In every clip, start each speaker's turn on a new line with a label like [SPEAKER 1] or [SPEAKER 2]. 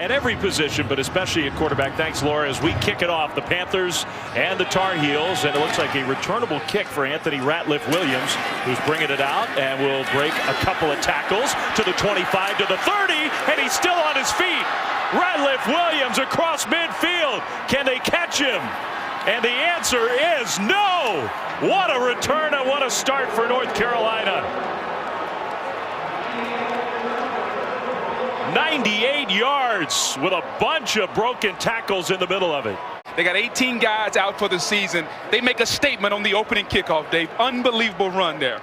[SPEAKER 1] At every position, but especially at quarterback. Thanks, Laura, as we kick it off. The Panthers and the Tar Heels, and it looks like a returnable kick for Anthony Ratliff-Williams, who's bringing it out and will break a couple of tackles to the 25, to the 30, and he's still on his feet. Ratliff-Williams across midfield. Can they catch him? And the answer is no. What a return and what a start for North Carolina. 98 yards with a bunch of broken tackles in the middle of it.
[SPEAKER 2] They got 18 guys out for the season. They make a statement on the opening kickoff, Dave. Unbelievable run there.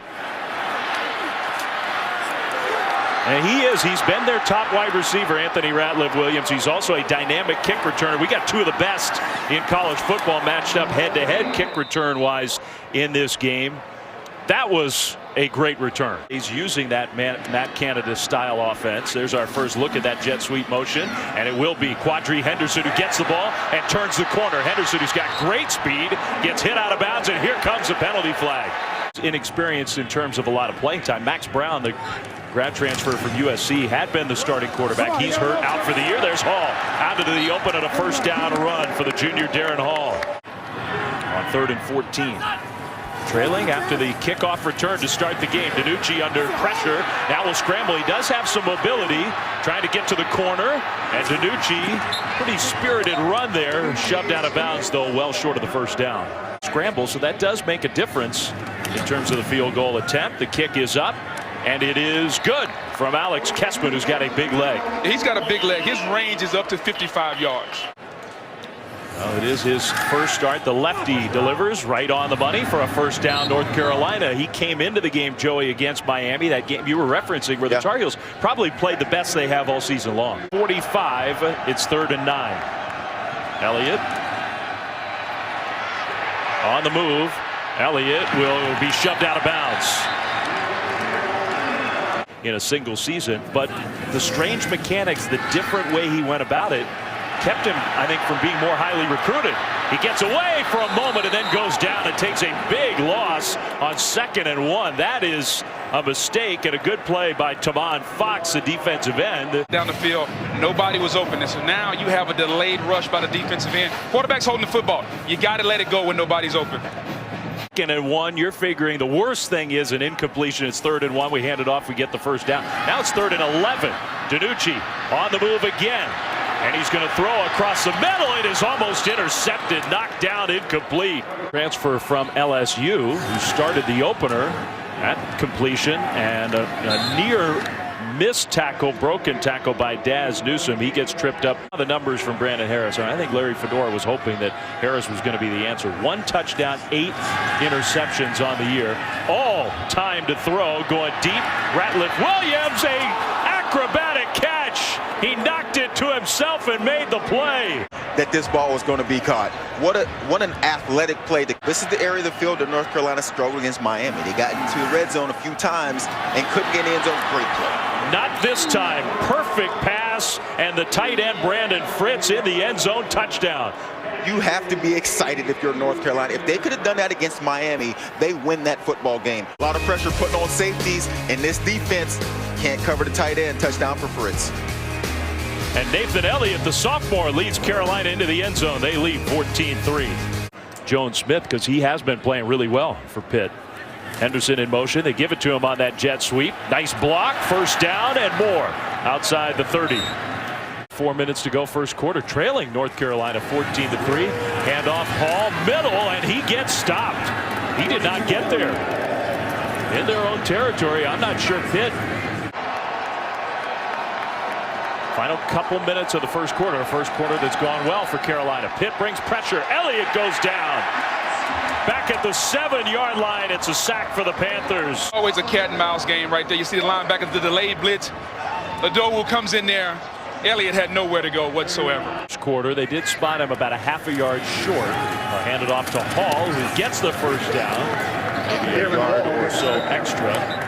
[SPEAKER 1] And he's been their top wide receiver, Anthony Ratliff-Williams. He's also a dynamic kick returner. We got two of the best in college football matched up head-to-head kick return-wise in this game. That was a great return. He's using that Matt Canada style offense. There's our first look at that jet sweep motion, and it will be Quadri Henderson who gets the ball and turns the corner. Henderson, who's got great speed, gets hit out of bounds, and here comes a penalty flag. Inexperienced in terms of a lot of playing time. Max Brown, the grad transfer from USC, had been the starting quarterback. He's hurt, out for the year. There's Hall out into the open on a first down run for the junior Darren Hall on 3rd and 14. Trailing after the kickoff return to start the game. DiNucci under pressure. Now will scramble. He does have some mobility. Trying to get to the corner. And DiNucci, pretty spirited run there. Shoved out of bounds, though, well short of the first down. Scramble, so that does make a difference in terms of the field goal attempt. The kick is up. And it is good from Alex Kessman, who's got a big leg.
[SPEAKER 2] He's got a big leg. His range is up to 55 yards.
[SPEAKER 1] Well, it is his first start. The lefty delivers right on the money for a first down, North Carolina. He came into the game, Joey, against Miami. That game you were referencing where the Tar Heels probably played the best they have all season long. 45, it's 3rd and 9. Elliott on the move. Elliott will be shoved out of bounds in a single season, but the strange mechanics, the different way he went about it, kept him, I think, from being more highly recruited. He gets away for a moment and then goes down and takes a big loss on 2nd and 1. That is a mistake and a good play by Tamon Fox, the defensive end.
[SPEAKER 2] Down the field, nobody was open. And so now you have a delayed rush by the defensive end. Quarterback's holding the football. You got to let it go when nobody's open.
[SPEAKER 1] 2nd and 1, you're figuring the worst thing is an incompletion. It's 3rd and 1. We hand it off. We get the first down. Now it's 3rd and 11. DiNucci on the move again. And he's going to throw across the middle. It is almost intercepted, knocked down, incomplete. Transfer from LSU, who started the opener at completion, and a near missed tackle, broken tackle by Daz Newsome. He gets tripped up. The numbers from Brandon Harris. I think Larry Fedora was hoping that Harris was going to be the answer. 1 touchdown, 8 interceptions on the year. All time to throw, going deep. Ratliff-Williams, a acrobatic catch. He knocked it to himself and made the play.
[SPEAKER 3] That this ball was going to be caught. What an athletic play. This is the area of the field that North Carolina struggled against Miami. They got into the red zone a few times and couldn't get in the end zone. Great play.
[SPEAKER 1] Not this time. Perfect pass, and the tight end Brandon Fritz in the end zone, touchdown.
[SPEAKER 3] You have to be excited if you're North Carolina. If they could have done that against Miami, they win that football game. A lot of pressure putting on safeties, and this defense can't cover the tight end. Touchdown for Fritz.
[SPEAKER 1] And Nathan Elliott, the sophomore, leads Carolina into the end zone. They lead 14-3. Jones Smith, because he has been playing really well for Pitt. Henderson in motion. They give it to him on that jet sweep. Nice block, first down, and more outside the 30. 4 minutes to go, first quarter, trailing North Carolina 14-3. Handoff, Hall, middle, and he gets stopped. He did not get there. In their own territory, I'm not sure Pitt. Final couple minutes of the first quarter. A first quarter that's gone well for Carolina. Pitt brings pressure. Elliott goes down. Back at the 7-yard line, it's a sack for the Panthers.
[SPEAKER 2] Always a cat and mouse game right there. You see the linebacker, the delayed blitz. Adowu comes in there. Elliott had nowhere to go whatsoever.
[SPEAKER 1] First quarter, they did spot him about a half a yard short. Hand it off to Hall, who gets the first down. Maybe a yard or so extra.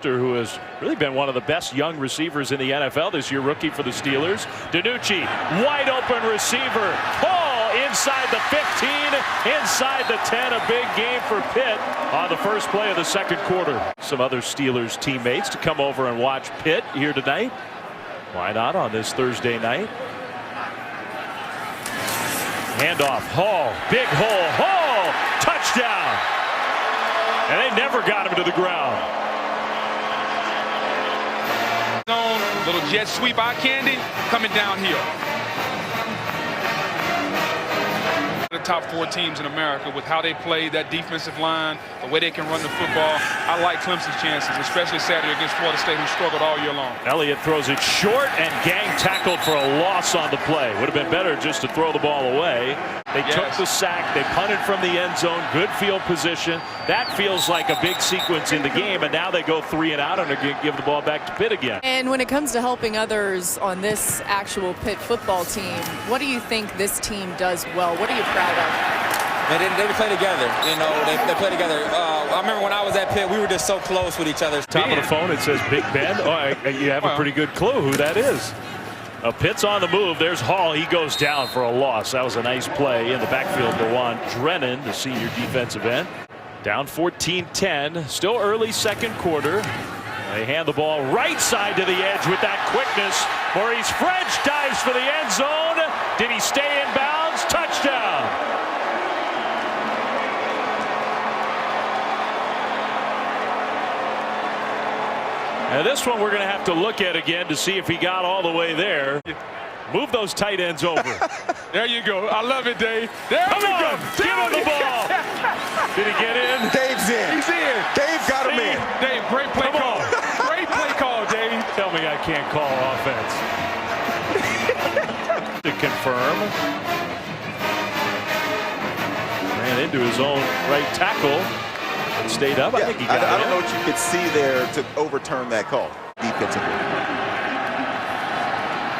[SPEAKER 1] Who has really been one of the best young receivers in the NFL this year, rookie for the Steelers. DiNucci, wide open receiver. Hall inside the 15, inside the 10. A big game for Pitt on the first play of the second quarter. Some other Steelers teammates to come over and watch Pitt here tonight. Why not on this Thursday night? Handoff, Hall, big hole, Hall, touchdown. And they never got him to the ground.
[SPEAKER 2] Little jet sweep eye candy coming downhill. The top 4 teams in America with how they play that defensive line, the way they can run the football. I like Clemson's chances, especially Saturday against Florida State, who struggled all year long.
[SPEAKER 1] Elliott throws it short, and Gang tackled for a loss on the play. Would have been better just to throw the ball away. They took the sack. They punted from the end zone. Good field position. That feels like a big sequence in the game, and now they go 3 and out and are going to give the ball back to Pitt again.
[SPEAKER 4] And when it comes to helping others on this actual Pitt football team, what do you think this team does well? What are you proud of?
[SPEAKER 5] They play together. You know, they play together. I remember when I was at Pitt, we were just so close with each other.
[SPEAKER 1] Top of the phone, it says Big Ben. Oh, you have a pretty good clue who that is. Pitt's on the move. There's Hall. He goes down for a loss. That was a nice play in the backfield. DeJuan Drennan, the senior defensive end. Down 14-10. Still early second quarter. They hand the ball right side to the edge with that quickness. Maurice French dives for the end zone. Did he stay in bounds? Touchdown. And this one we're going to have to look at again to see if he got all the way there. Move those tight ends over.
[SPEAKER 2] There you go. I love it, Dave. There
[SPEAKER 1] Come
[SPEAKER 2] we
[SPEAKER 1] on.
[SPEAKER 2] go.
[SPEAKER 1] Give him the ball. Did he get in?
[SPEAKER 3] Dave's in.
[SPEAKER 2] He's in.
[SPEAKER 3] Dave got him in.
[SPEAKER 2] Dave, great play call. Great play call, Dave.
[SPEAKER 1] Tell me I can't call offense. To confirm. Ran into his own right tackle. And stayed up. I think he got it.
[SPEAKER 3] I don't know what you could see there to overturn that call defensively.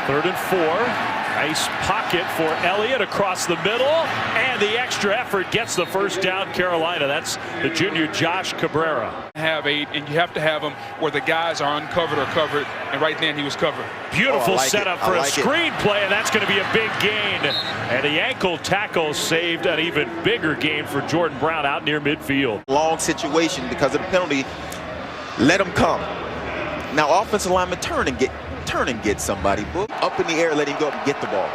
[SPEAKER 1] 3rd and 4. Nice pocket for Elliott across the middle, and the extra effort gets the first down. Carolina. That's the junior Josh Cabrera.
[SPEAKER 2] Have 8, and you have to have them where the guys are uncovered or covered, and right then he was covered.
[SPEAKER 1] Beautiful setup for a screen play, and that's going to be a big gain. And the ankle tackle saved an even bigger gain for Jordan Brown out near midfield.
[SPEAKER 3] Long situation because of the penalty. Let him come. Now offensive lineman turn and get somebody. Up in the air, let him go up and get the ball.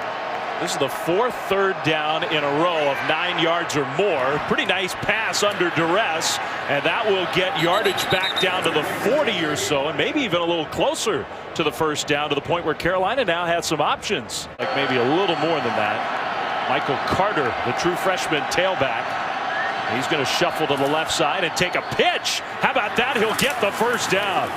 [SPEAKER 1] This is the 4th third down in a row of 9 yards or more. Pretty nice pass under duress, and that will get yardage back down to the 40 or so, and maybe even a little closer to the first down, to the point where Carolina now has some options, like maybe a little more than that. Michael Carter, the true freshman tailback. He's going to shuffle to the left side and take a pitch. How about that? He'll get the first down.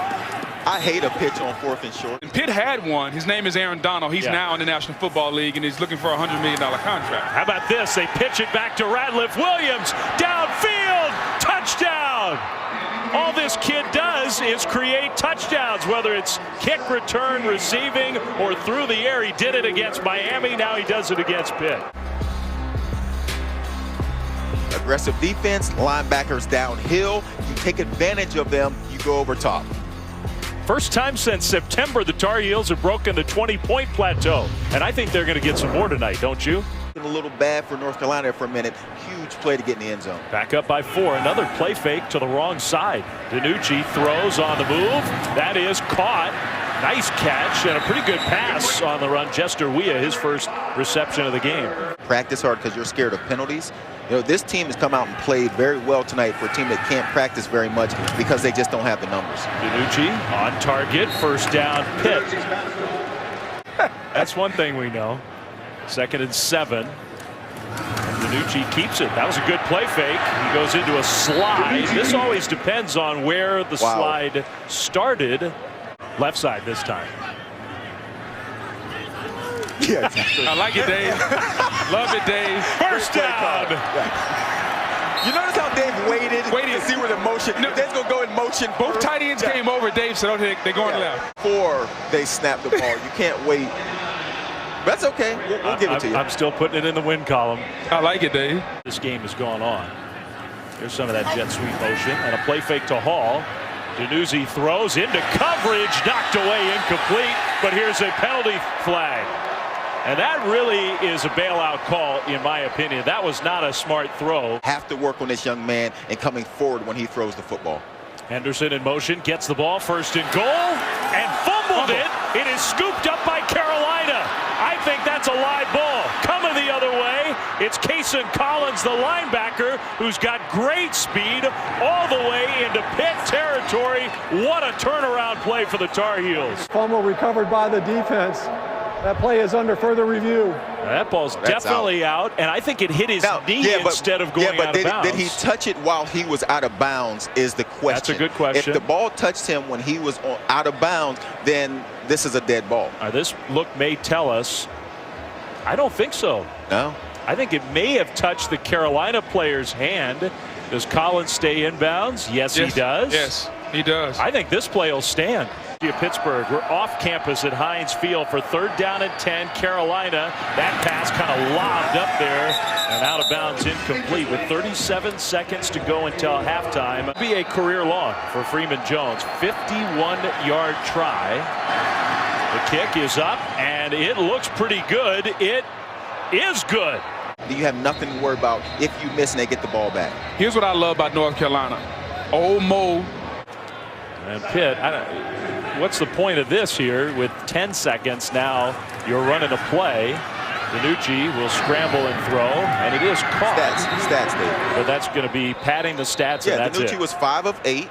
[SPEAKER 3] I hate a pitch on 4th and short.
[SPEAKER 2] And Pitt had one. His name is Aaron Donald. He's now in the National Football League, and he's looking for a $100 million contract.
[SPEAKER 1] How about this? They pitch it back to Ratliff Williams. Downfield. Touchdown. All this kid does is create touchdowns, whether it's kick, return, receiving, or through the air. He did it against Miami. Now he does it against Pitt.
[SPEAKER 3] Aggressive defense, linebackers downhill. You take advantage of them, you go over top.
[SPEAKER 1] First time since September the Tar Heels have broken the 20-point plateau. And I think they're going to get some more tonight, don't you?
[SPEAKER 3] A little bad for North Carolina for a minute. Huge play to get in the end zone.
[SPEAKER 1] Back up by 4. Another play fake to the wrong side. DiNucci throws on the move. That is caught. Nice catch and a pretty good pass on the run. Jester Weah, his first reception of the game.
[SPEAKER 3] Practice hard because you're scared of penalties. You know, this team has come out and played very well tonight for a team that can't practice very much because they just don't have the numbers.
[SPEAKER 1] DiNucci on target. First down, Pitt. That's one thing we know. 2nd and 7. DiNucci keeps it. That was a good play fake. He goes into a slide. This always depends on where the slide started. Left side this time.
[SPEAKER 3] Yeah, exactly.
[SPEAKER 2] I like it, Dave. Love it, Dave.
[SPEAKER 1] First down.
[SPEAKER 3] You notice how Dave waited to see where the motion. Dave's going to go in motion.
[SPEAKER 2] Both tight ends came over. Dave said, okay, they're going left.
[SPEAKER 3] Before they snap the ball. You can't wait. That's okay. We'll give it to you.
[SPEAKER 1] I'm still putting it in the win column.
[SPEAKER 2] I like it, Dave.
[SPEAKER 1] This game has gone on. There's some of that jet sweep motion and a play fake to Hall. DiNucci throws into coverage, knocked away, incomplete, but here's a penalty flag. And that really is a bailout call, in my opinion. That was not a smart throw.
[SPEAKER 3] Have to work on this young man and coming forward when he throws the football.
[SPEAKER 1] Henderson in motion, gets the ball, 1st and goal, and fumbled it. It is scooped up by Carolina. I think that's a live ball. Coming the other way. It's Cason Collins, the linebacker, who's got great speed all the way into Pitt territory. What a turnaround play for the Tar Heels.
[SPEAKER 6] Fumble recovered by the defense. That play is under further review.
[SPEAKER 1] That ball's definitely out, and I think it hit his knee instead of going out of bounds.
[SPEAKER 3] Did he touch it while he was out of bounds is the question.
[SPEAKER 1] That's a good question.
[SPEAKER 3] If the ball touched him when he was out of bounds, then this is a dead ball.
[SPEAKER 1] This look may tell us. I don't think so.
[SPEAKER 3] No?
[SPEAKER 1] I think it may have touched the Carolina player's hand. Does Collins stay in bounds? Yes, he does.
[SPEAKER 2] Yes, he does.
[SPEAKER 1] I think this play will stand. Pittsburgh, we're off campus at Heinz Field for 3rd down and 10. Carolina, that pass kind of lobbed up there and out of bounds, incomplete with 37 seconds to go until halftime. Be a career long for Freeman Jones. 51-yard try. The kick is up and it looks pretty good. It is good.
[SPEAKER 3] You have nothing to worry about if you miss and they get the ball back.
[SPEAKER 2] Here's what I love about North Carolina. Old Mo.
[SPEAKER 1] And Pitt, what's the point of this here with 10 seconds now? You're running a play. DiNucci will scramble and throw, and it is caught.
[SPEAKER 3] Stats, Dave.
[SPEAKER 1] But that's going to be padding the stats, and that's
[SPEAKER 3] DiNucci was 5 of 8.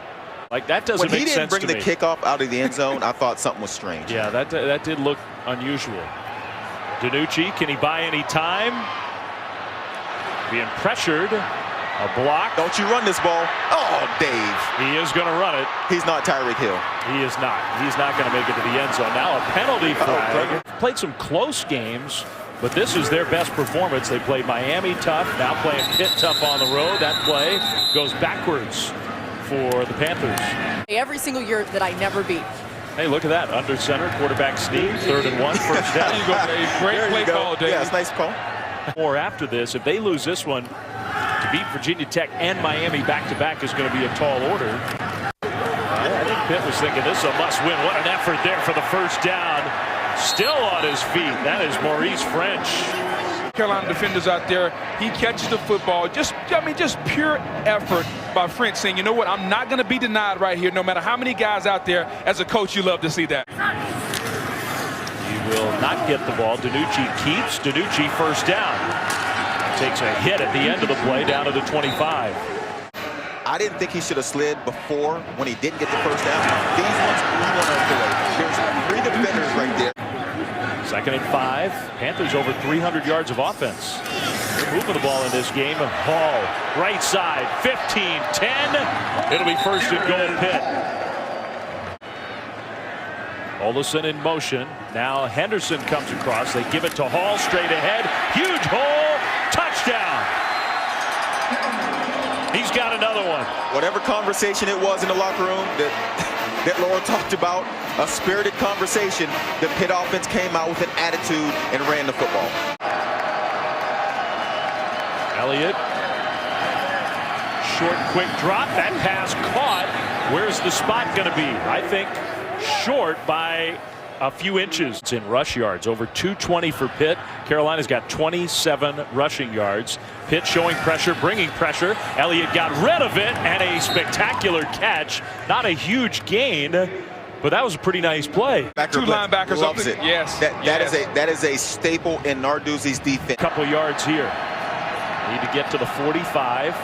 [SPEAKER 1] Like, that doesn't make sense to me.
[SPEAKER 3] When he didn't bring the kickoff out of the end zone, I thought something was strange.
[SPEAKER 1] Yeah, that did look unusual. DiNucci, can he buy any time? Being pressured. A block.
[SPEAKER 3] Don't you run this ball. Oh, Dave.
[SPEAKER 1] He is going to run it.
[SPEAKER 3] He's not Tyreek Hill.
[SPEAKER 1] He is not. He's not going to make it to the end zone. Now a penalty flag. Played some close games, but this is their best performance. They played Miami tough, now playing Pitt tough on the road. That play goes backwards for the Panthers.
[SPEAKER 4] Every single year that I never beat.
[SPEAKER 1] Hey, look at that. Under center, quarterback sneak, 3rd and 1, first down.
[SPEAKER 2] There you go, Dave. Great play call, Dave.
[SPEAKER 3] Yeah, it's a nice call.
[SPEAKER 1] Or after this, if they lose this one, to beat Virginia Tech and Miami back-to-back is going to be a tall order. I think Pitt was thinking this is a must-win. What an effort there for the first down. Still on his feet. That is Maurice French.
[SPEAKER 2] Carolina defenders out there, he catches the football. Just pure effort by French saying, you know what, I'm not going to be denied right here, no matter how many guys out there. As a coach, you love to see that.
[SPEAKER 1] He will not get the ball. DiNucci keeps. DiNucci first down. Takes a hit at the end of the play down to the 25.
[SPEAKER 3] I didn't think he should have slid before when he didn't get the first down. These ones, you want to avoid. There's 3 defenders right there.
[SPEAKER 1] 2nd and 5. Panthers over 300 yards of offense. They're moving the ball in this game. Hall, right side, 15-10. It'll be 1st and goal Pitt. Olesen in motion. Now Henderson comes across. They give it to Hall straight ahead. Huge hole. Touchdown. He's got another one.
[SPEAKER 3] Whatever conversation it was in the locker room that Laura talked about, a spirited conversation, the Pitt offense came out with an attitude and ran the football.
[SPEAKER 1] Elliott. Short, quick drop. That pass caught. Where's the spot going to be? I think short by a few inches. It's in rush yards, over 220 for Pitt. Carolina's got 27 rushing yards. Pitt showing pressure, bringing pressure. Elliott got rid of it, and a spectacular catch. Not a huge gain, but that was a pretty nice play.
[SPEAKER 2] Two linebackers
[SPEAKER 3] loves
[SPEAKER 2] up.
[SPEAKER 3] It.
[SPEAKER 2] Yes.
[SPEAKER 3] That is a staple in Narduzzi's defense.
[SPEAKER 1] Couple yards here. Need to get to the 45.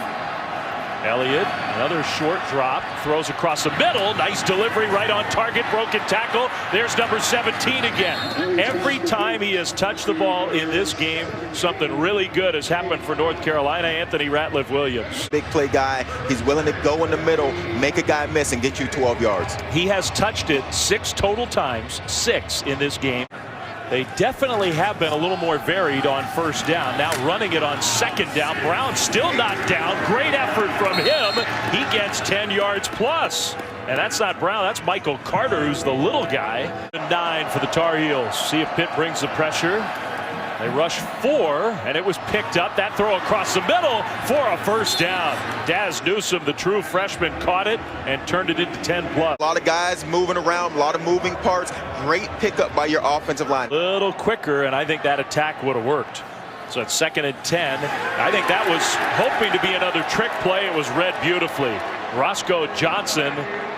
[SPEAKER 1] Elliott, another short drop, throws across the middle. Nice delivery, right on target, broken tackle. There's number 17 again. Every time he has touched the ball in this game, something really good has happened for North Carolina. Anthony Ratliff-Williams.
[SPEAKER 3] Big play guy. He's willing to go in the middle, make a guy miss, and get you 12 yards.
[SPEAKER 1] He has touched it 6 total times, 6 in this game. They definitely have been a little more varied on first down. Now running it on second down. Brown still not down. Great effort from him. He gets 10 yards plus. And that's not Brown. That's Michael Carter, who's the little guy. 9 for the Tar Heels. See if Pitt brings the pressure. They rush 4, and it was picked up. That throw across the middle for a first down. Daz Newsome, the true freshman, caught it and turned it into 10 plus.
[SPEAKER 3] A lot of guys moving around, a lot of moving parts. Great pickup by your offensive line.
[SPEAKER 1] A little quicker, and I think that attack would have worked. So it's 2nd and 10. I think that was hoping to be another trick play. It was read beautifully. Roscoe Johnson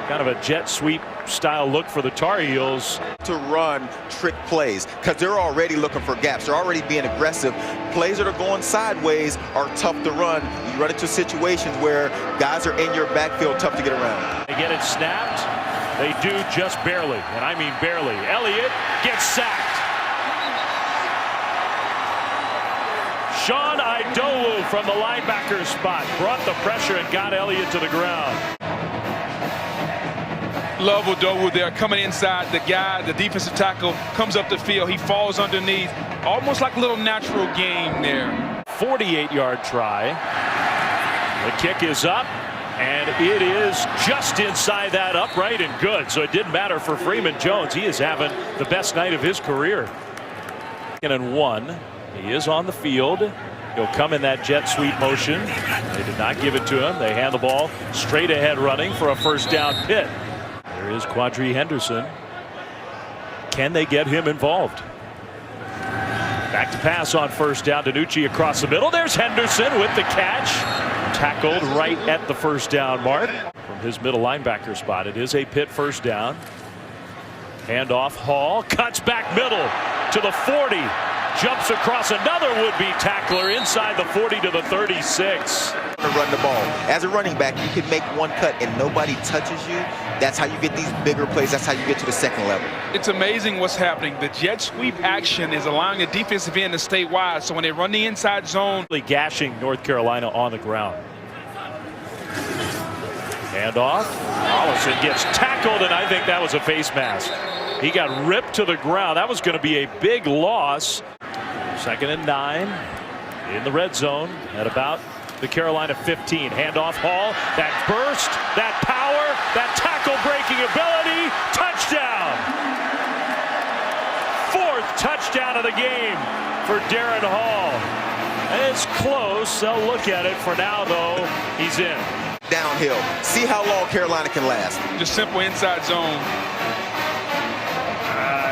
[SPEAKER 1] Kind of a jet sweep style look for the Tar Heels.
[SPEAKER 3] To run trick plays because they're already looking for gaps. They're already being aggressive. Plays that are going sideways are tough to run. You run into situations where guys are in your backfield, tough to get around.
[SPEAKER 1] They get it snapped. They do just barely, and I mean barely. Elliott gets sacked. Sean Idowu from the linebacker spot brought the pressure and got Elliott to the ground.
[SPEAKER 2] Love Idowu there coming inside. The guy, the defensive tackle, comes up the field. He falls underneath. Almost like a little natural game there.
[SPEAKER 1] 48-yard try. The kick is up, and it is just inside that upright and good. So it didn't matter for Freeman Jones. He is having the best night of his career. 2nd and 1. He is on the field. He'll come in that jet sweep motion. They did not give it to him. They hand the ball straight ahead running for a first down Pitt. There is Quadri Henderson. Can they get him involved? Back to pass on first down. DiNucci across the middle. There's Henderson with the catch. Tackled right at the first down mark from his middle linebacker spot. It is a Pitt first down. Handoff. Hall cuts back middle to the 40. Jumps across another would-be tackler inside the 40 to the 36.
[SPEAKER 3] To run the ball. As a running back, you can make one cut and nobody touches you. That's how you get these bigger plays. That's how you get to the second level.
[SPEAKER 2] It's amazing what's happening. The jet sweep action is allowing the defensive end to stay wide. So when they run the inside zone,
[SPEAKER 1] gashing North Carolina on the ground. Handoff. Allison gets tackled, and I think that was a face mask. He got ripped to the ground. That was going to be a big loss. 2nd and 9 in the red zone at about the Carolina 15. Handoff. Hall. That burst, that power, that tackle breaking ability. Touchdown. 4th touchdown of the game for Darren Hall. And it's close. They'll look at it. For now, though, he's in.
[SPEAKER 3] Downhill. See how long Carolina can last.
[SPEAKER 2] just simple inside zone.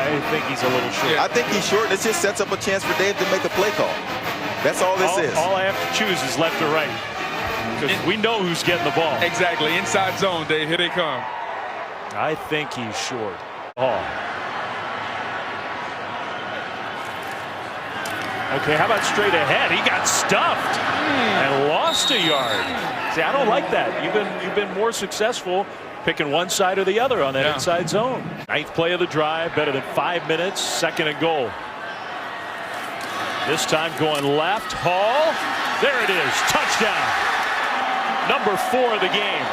[SPEAKER 1] I think he's a little short.
[SPEAKER 3] I think he's short. This just sets up a chance for Dave to make a play call. That's all this is.
[SPEAKER 1] All I have to choose is left or right. Because we know who's getting the ball.
[SPEAKER 2] Exactly. Inside zone, Dave. Here they come.
[SPEAKER 1] I think he's short. Oh. Okay, how about straight ahead? He got stuffed and lost a yard. See, I don't like that. You've been more successful picking one side or the other on that inside zone. 9th play of the drive, better than 5 minutes, 2nd and goal. This time going left. Hall. There it is. Touchdown. Number 4 of the game.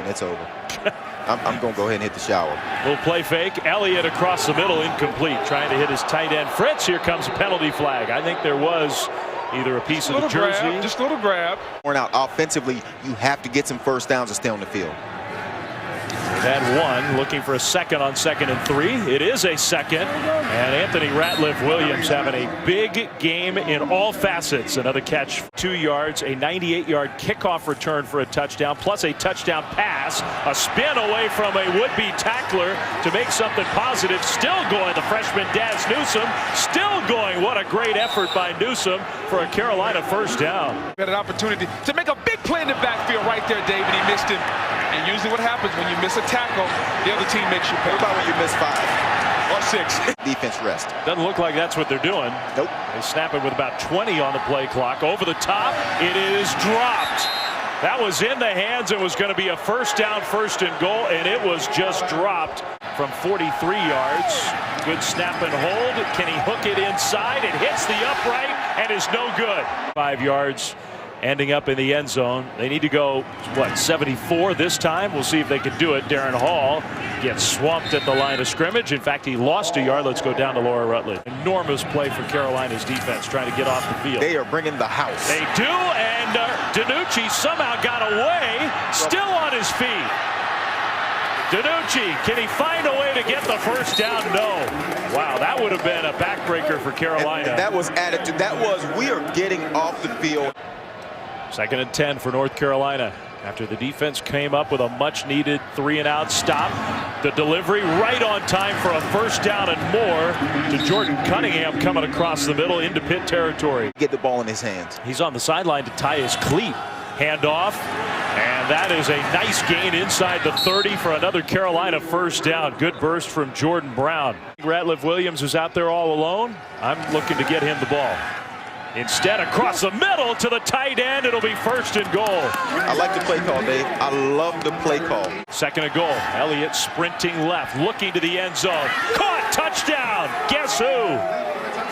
[SPEAKER 3] It's over. I'm going to go ahead and hit the shower.
[SPEAKER 1] Little play fake. Elliott across the middle, incomplete. Trying to hit his tight end Fritz. Here comes a penalty flag. I think there was either a piece of the jersey.
[SPEAKER 2] Grab, just a little grab.
[SPEAKER 3] Now, offensively, you have to get some first downs to stay on the field.
[SPEAKER 1] They've had one, looking for a second on 2nd and 3. It is a second, and Anthony Ratliff-Williams having a big game in all facets. Another catch, 2 yards, a 98-yard kickoff return for a touchdown, plus a touchdown pass, a spin away from a would-be tackler to make something positive. Still going, the freshman Daz Newsome, still going. What a great effort by Newsome for a Carolina first down.
[SPEAKER 2] Had an opportunity to make a big play in the backfield right there, Dave, and he missed him. And usually what happens when you miss a tackle, the other team makes you pay.
[SPEAKER 3] What about when you miss 5
[SPEAKER 2] or 6?
[SPEAKER 3] Defense rest.
[SPEAKER 1] Doesn't look like that's what they're doing.
[SPEAKER 3] Nope.
[SPEAKER 1] They snap it with about 20 on the play clock. Over the top, it is dropped. That was in the hands. It was going to be a first down, 1st and goal, and it was just dropped from 43 yards. Good snap and hold. Can he hook it inside? It hits the upright and is no good. 5 yards. Ending up in the end zone. They need to go, what, 74 this time? We'll see if they can do it. Darren Hall gets swamped at the line of scrimmage. In fact, he lost a yard. Let's go down to Laura Rutledge. Enormous play for Carolina's defense trying to get off the field.
[SPEAKER 3] They are bringing the house.
[SPEAKER 1] They do, and DiNucci somehow got away, still on his feet. DiNucci, can he find a way to get the first down? No. Wow, that would have been a backbreaker for Carolina.
[SPEAKER 3] And that was attitude. That was, we are getting off the field.
[SPEAKER 1] 2nd and 10 for North Carolina. After the defense came up with a much-needed 3-and-out stop. The delivery right on time for a first down and more to Jordan Cunningham coming across the middle into Pitt territory.
[SPEAKER 3] Get the ball in his hands.
[SPEAKER 1] He's on the sideline to tie his cleat. Handoff. And that is a nice gain inside the 30 for another Carolina first down. Good burst from Jordan Brown. Ratliff Williams is out there all alone. I'm looking to get him the ball. Instead, across the middle to the tight end. It'll be first and goal.
[SPEAKER 3] I like the play call, Dave. I love the play call.
[SPEAKER 1] Second and goal. Elliott sprinting left, looking to the end zone. Caught, touchdown. Guess who?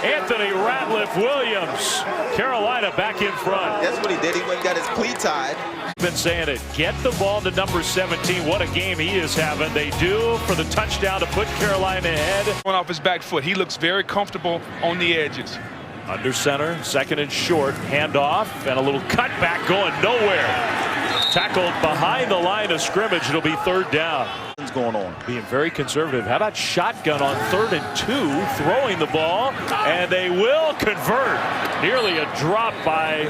[SPEAKER 1] Anthony Ratliff Williams. Carolina back in front.
[SPEAKER 3] That's what he did. He went and got his cleat tied.
[SPEAKER 1] Been saying it. Get the ball to number 17. What a game he is having. They do for the touchdown to put Carolina ahead.
[SPEAKER 2] Going off his back foot. He looks very comfortable on the edges.
[SPEAKER 1] Under center, second and short, handoff, and a little cutback going nowhere. Tackled behind the line of scrimmage. It'll be third down.
[SPEAKER 3] What's going on?
[SPEAKER 1] Being very conservative. How about shotgun on 3rd and 2, throwing the ball, and they will convert. Nearly a drop by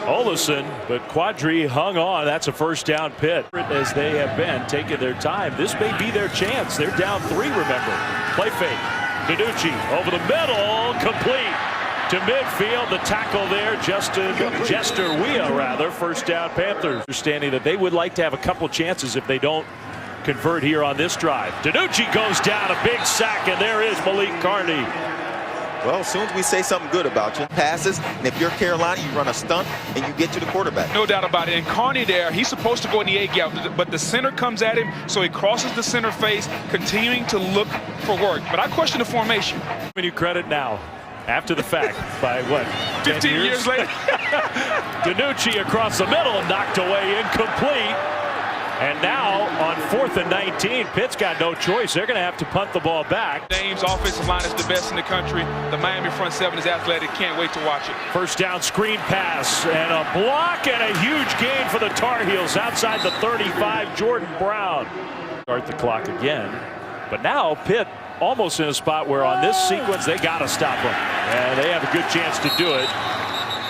[SPEAKER 1] Olesen, but Quadri hung on. That's a first down Pitt. As they have been taking their time, this may be their chance. They're down 3, remember. Play fake. Danucci over the middle, complete. To midfield, the tackle there, Jester Wea rather, first down Panthers. Understanding that they would like to have a couple chances if they don't convert here on this drive. Danucci goes down, a big sack, and there is Malik Carney.
[SPEAKER 3] Well, as soon as we say something good about you, passes, and if you're Carolina, you run a stunt and you get to the quarterback.
[SPEAKER 2] No doubt about it. And Carney there, he's supposed to go in the A-gap, but the center comes at him, so he crosses the center face, continuing to look for work. But I question the formation.
[SPEAKER 1] Giving you credit now. After the fact, by what,
[SPEAKER 2] 15 years later?
[SPEAKER 1] Danucci across the middle, knocked away, incomplete. And now on 4th and 19, Pitt's got no choice. They're going to have to punt the ball back.
[SPEAKER 2] James' offensive line is the best in the country. The Miami front seven is athletic. Can't wait to watch it.
[SPEAKER 1] First down screen pass and a block and a huge gain for the Tar Heels outside the 35. Jordan Brown. Start the clock again. But now Pitt almost in a spot where on this sequence they got to stop them. And they have a good chance to do it.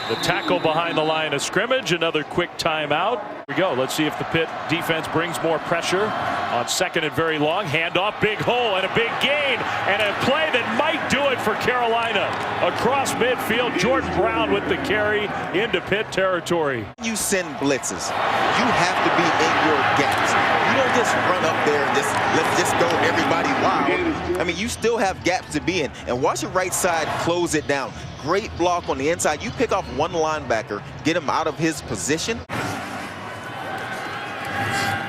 [SPEAKER 1] The tackle behind the line of scrimmage. Another quick timeout. Here we go. Let's see if the Pitt defense brings more pressure on second and very long. Handoff, big hole and a big gain. And a play that might do it for Carolina. Across midfield, Jordan Brown with the carry into Pitt territory.
[SPEAKER 3] You send blitzes. You have to be in your gaps. You don't just run up there and let's just go everybody wild. I mean, you still have gaps to be in. And watch the right side close it down. Great block on the inside. You pick off one linebacker, get him out of his position.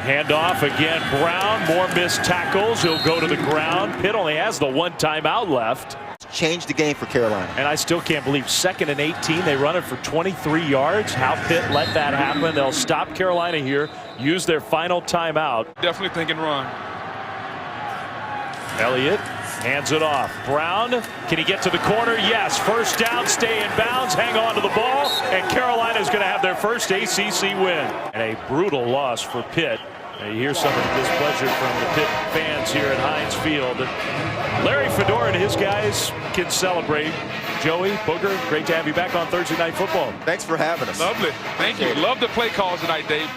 [SPEAKER 1] Handoff again, Brown, more missed tackles. He'll go to the ground. Pitt only has the one timeout left.
[SPEAKER 3] Change the game for Carolina.
[SPEAKER 1] And I still can't believe 2nd and 18. They run it for 23 yards. How Pitt let that happen. They'll stop Carolina here, use their final timeout.
[SPEAKER 2] Definitely thinking run.
[SPEAKER 1] Elliott hands it off. Brown, can he get to the corner? Yes. First down, stay in bounds, hang on to the ball, and Carolina is going to have their first ACC win. And a brutal loss for Pitt. You hear some of the displeasure from the Pitt fans here at Heinz Field. Larry Fedora and his guys can celebrate. Joey, Booger, great to have you back on Thursday Night Football.
[SPEAKER 3] Thanks for having us.
[SPEAKER 2] Lovely. Thank you. Love the play calls tonight, Dave.